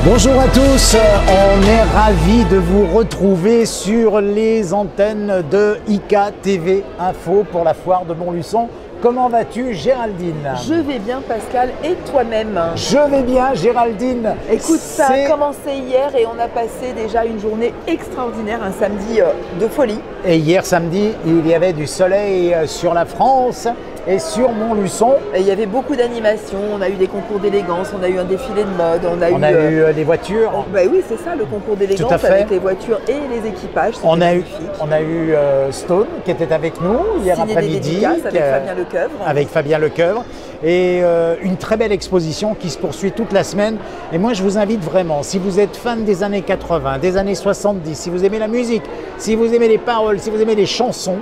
Bonjour à tous, on est ravis de vous retrouver sur les antennes de IK TV Info pour la foire de Montluçon. Comment vas-tu, Géraldine? Je vais bien, Pascal, et toi-même? Je vais bien, Géraldine. Écoute, ça a commencé hier et on a passé déjà une journée extraordinaire, un samedi de folie. Et hier samedi, il y avait du soleil sur la France et sur Montluçon. Et il y avait beaucoup d'animations, on a eu des concours d'élégance, on a eu un défilé de mode, on a eu des voitures. Bah oui, c'est ça, le concours d'élégance avec les voitures et les équipages. On a eu Stone qui était avec nous hier après-midi. Avec Fabien Lecoeuvre. Avec Fabien Lecoeuvre. Et une très belle exposition qui se poursuit toute la semaine. Et moi, je vous invite vraiment, si vous êtes fan des années 80, des années 70, si vous aimez la musique, si vous aimez les paroles, si vous aimez les chansons,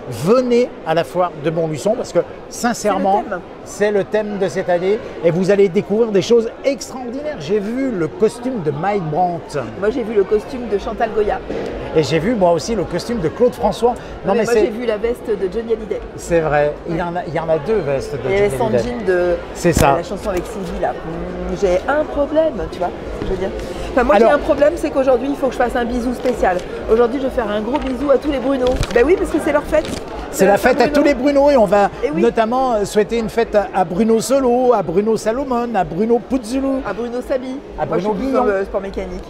venez à la foire de Montluçon parce que sincèrement, c'est le thème de cette année et vous allez découvrir des choses extraordinaires. J'ai vu le costume de Mike Brandt. Moi, j'ai vu le costume de Chantal Goya. Et j'ai vu moi aussi le costume de Claude François. Non, mais moi, j'ai vu la veste de Johnny Hallyday. C'est vrai, il y en a deux vestes de Johnny Hallyday. Et son jean de ça. La chanson avec Sylvie là. J'ai un problème, tu vois, je veux dire. Enfin, moi, j'ai un problème, c'est qu'aujourd'hui, il faut que je fasse un bisou spécial. Aujourd'hui, je vais faire un gros bisou à tous les Bruno. Ben oui, parce que c'est leur fête. C'est la fête à tous les Bruno et on va notamment souhaiter une fête à Bruno Solo, à Bruno Salomon, à Bruno Puzzulu, à Bruno Sabi, à Bruno Guillon. Le sport mécanique.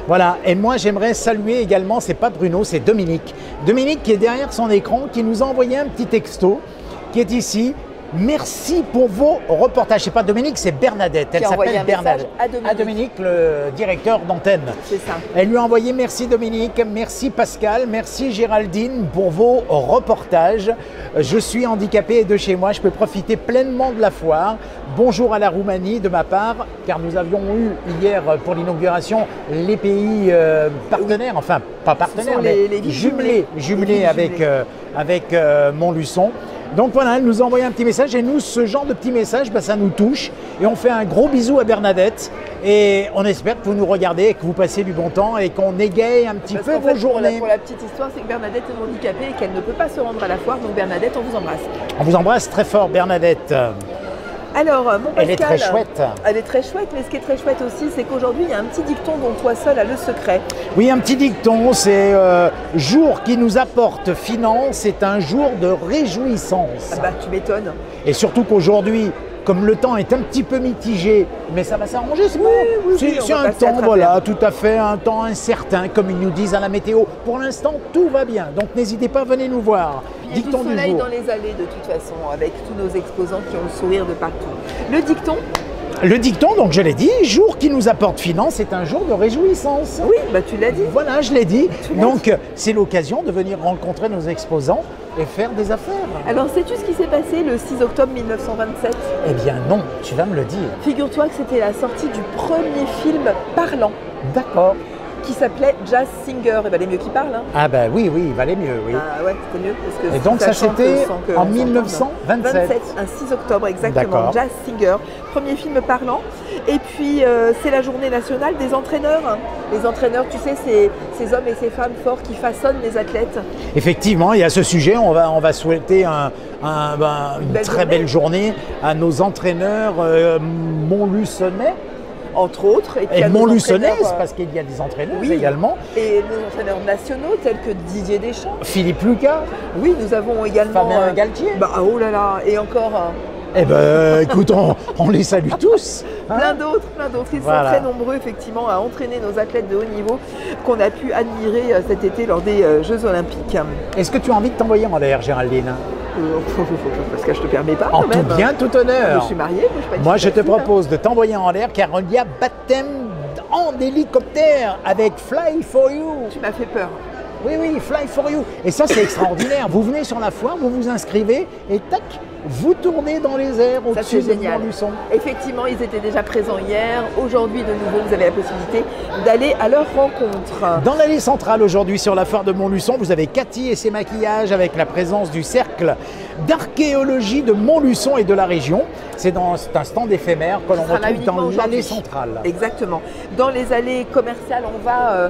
Voilà, et moi j'aimerais saluer également, c'est pas Bruno, c'est Dominique. Dominique qui est derrière son écran, qui nous a envoyé un petit texto, qui est ici. Merci pour vos reportages. C'est pas Dominique, c'est Bernadette. Elle s'appelle Bernadette. À Dominique, le directeur d'antenne. C'est ça. Elle lui a envoyé merci Dominique, merci Pascal, merci Géraldine pour vos reportages. Je suis handicapé et de chez moi, je peux profiter pleinement de la foire. Bonjour à la Roumanie de ma part, car nous avions eu hier pour l'inauguration les pays partenaires, enfin pas partenaires, mais jumelés avec Montluçon. Donc voilà, elle nous a envoyé un petit message et nous, ce genre de petit message, ça nous touche et on fait un gros bisou à Bernadette et on espère que vous nous regardez et que vous passez du bon temps et qu'on égaye un petit peu vos journées. Pour la petite histoire, c'est que Bernadette est handicapée et qu'elle ne peut pas se rendre à la foire, donc Bernadette, on vous embrasse. On vous embrasse très fort, Bernadette. Alors, mon Pascal, elle est très chouette. Elle est très chouette, mais ce qui est très chouette aussi, c'est qu'aujourd'hui, il y a un petit dicton dont toi seul as le secret. Oui, un petit dicton, c'est jour qui nous apporte finance, c'est un jour de réjouissance. Ah bah, tu m'étonnes. Et surtout qu'aujourd'hui, comme le temps est un petit peu mitigé, mais ça va s'arranger, c'est bon. C'est un temps, voilà, tout à fait, un temps incertain, comme ils nous disent à la météo. Pour l'instant, tout va bien, donc n'hésitez pas, venez nous voir. Il y a du soleil dans les allées de toute façon, avec tous nos exposants qui ont le sourire de partout. Le dicton, donc je l'ai dit, jour qui nous apporte finance, c'est un jour de réjouissance. Oui, bah tu l'as dit. Voilà, je l'ai dit. Donc c'est l'occasion de venir rencontrer nos exposants et faire des affaires. Alors sais-tu ce qui s'est passé le 6 octobre 1927? Eh bien non, tu vas me le dire. Figure-toi que c'était la sortie du premier film parlant. D'accord. Qui s'appelait Jazz Singer. Il valait mieux qu'il parle. Hein. Ah ben oui, il valait mieux, oui. Ah ouais, c'était mieux. Parce que et donc ça c'était en 1927. Un 6 octobre, exactement. Jazz Singer, premier film parlant. Et puis c'est la journée nationale des entraîneurs. Les entraîneurs, tu sais, ces hommes et ces femmes forts qui façonnent les athlètes. Effectivement, et à ce sujet, on va souhaiter une très belle journée à nos entraîneurs montluçonnais. Entre autres. Et Montluçonnaise, parce qu'il y a des entraîneurs également. Et nos entraîneurs nationaux, tels que Didier Deschamps. Philippe Lucas. Oui, nous avons également... Fabien Galtier. Oh là là, et encore... Eh ben, écoute, on les salue tous. Hein. Plein d'autres. Ils sont très nombreux, effectivement, à entraîner nos athlètes de haut niveau qu'on a pu admirer cet été lors des Jeux Olympiques. Est-ce que tu as envie de t'envoyer en l'air, Géraldine? Parce que je te permets pas. En tout bien, tout honneur. Je suis mariée, moi je te propose de t'envoyer en l'air car il y a baptême en hélicoptère avec Fly for You. Tu m'as fait peur. Oui, Fly for You. Et ça, c'est extraordinaire. Vous venez sur la foire, vous vous inscrivez et tac, vous tournez dans les airs au-dessus de Montluçon. Effectivement, ils étaient déjà présents hier. Aujourd'hui, de nouveau, vous avez la possibilité d'aller à leur rencontre. Dans l'allée centrale, aujourd'hui, sur la foire de Montluçon, vous avez Cathy et ses maquillages avec la présence du cercle d'archéologie de Montluçon et de la région. C'est un stand éphémère que l'on retrouve dans l'allée centrale. Exactement. Dans les allées commerciales, on va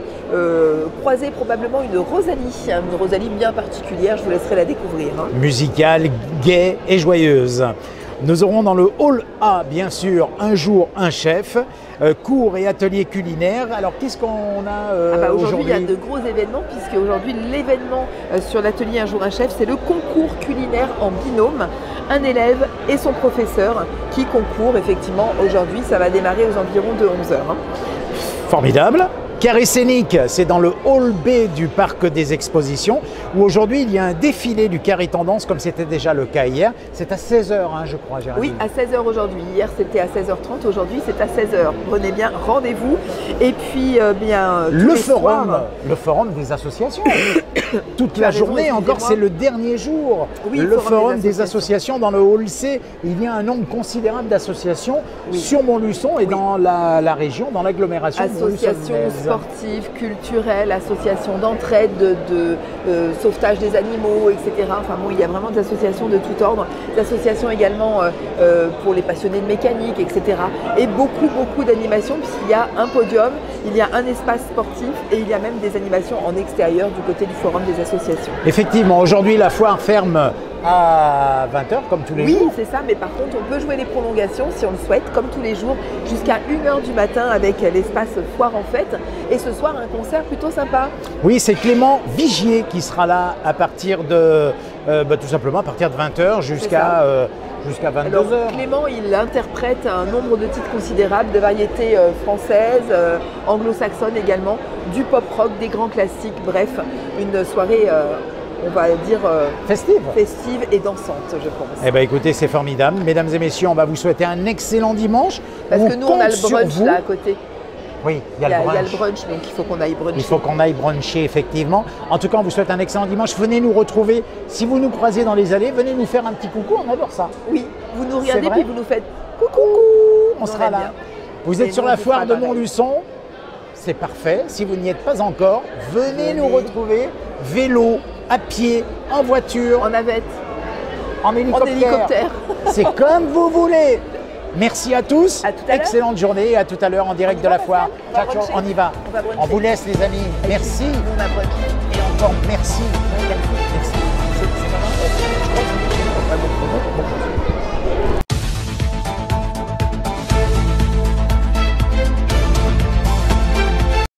croiser probablement une Rosalie bien particulière. Je vous laisserai la découvrir. Hein. Musicale, gaie et joyeuse. Nous aurons dans le hall A, bien sûr, un jour un chef, cours et ateliers culinaires. Alors, qu'est-ce qu'on a aujourd'hui? Il y a de gros événements, puisque aujourd'hui, l'événement sur l'atelier Un jour un chef, c'est le concours culinaire en binôme. Un élève et son professeur qui concourent, effectivement, aujourd'hui. Ça va démarrer aux environs de 11 h. Formidable. Carré scénique, c'est dans le hall B du parc des expositions, où aujourd'hui il y a un défilé du carré tendance, comme c'était déjà le cas hier. C'est à 16 h, hein, je crois, Géraldine. Oui, à 16 h aujourd'hui. Hier, c'était à 16 h 30. Aujourd'hui, c'est à 16 h. Prenez bien rendez-vous. Et puis, le forum des associations. Toute la journée, encore, c'est le dernier jour. Oui, le forum des associations dans le hall C. Il y a un nombre considérable d'associations sur Montluçon et dans la région, dans l'agglomération. Associations sportives, culturelles, associations d'entraide, de sauvetage des animaux, etc. Enfin bon, il y a vraiment des associations de tout ordre. Des associations également pour les passionnés de mécanique, etc. Et beaucoup d'animations, puisqu'il y a un podium, il y a un espace sportif et il y a même des animations en extérieur du côté du forum des associations. Effectivement, aujourd'hui la foire ferme à 20 h comme tous les jours. Oui, c'est ça, mais par contre on peut jouer les prolongations si on le souhaite, comme tous les jours, jusqu'à 1 h du matin avec l'espace foire en fête. Et ce soir, un concert plutôt sympa. Oui, c'est Clément Vigier qui sera là à partir de, tout simplement à partir de 20 h jusqu'à 22 h. Clément, il interprète un nombre de titres considérables, de variétés françaises, anglo-saxonnes également, du pop-rock, des grands classiques, bref, une soirée on va dire festive et dansante, je pense. Eh bien écoutez, c'est formidable. Mesdames et messieurs, on va vous souhaiter un excellent dimanche. Parce que nous, on a le brunch là à côté. Oui, il y a le brunch, donc il faut qu'on aille bruncher. Il faut qu'on aille bruncher, effectivement. En tout cas, on vous souhaite un excellent dimanche. Venez nous retrouver. Si vous nous croisez dans les allées, venez nous faire un petit coucou, on adore ça. Oui, vous nous regardez puis vous nous faites coucou. On sera là. Bien. Vous êtes sur la foire de Montluçon. C'est parfait. Si vous n'y êtes pas encore, venez nous retrouver. Vélo, à pied, en voiture, en navette, en hélicoptère. C'est comme vous voulez. Merci à tous. Excellente journée et à tout à l'heure en direct de la foire. Ciao, on y va. On vous laisse les amis. Merci. Et encore merci.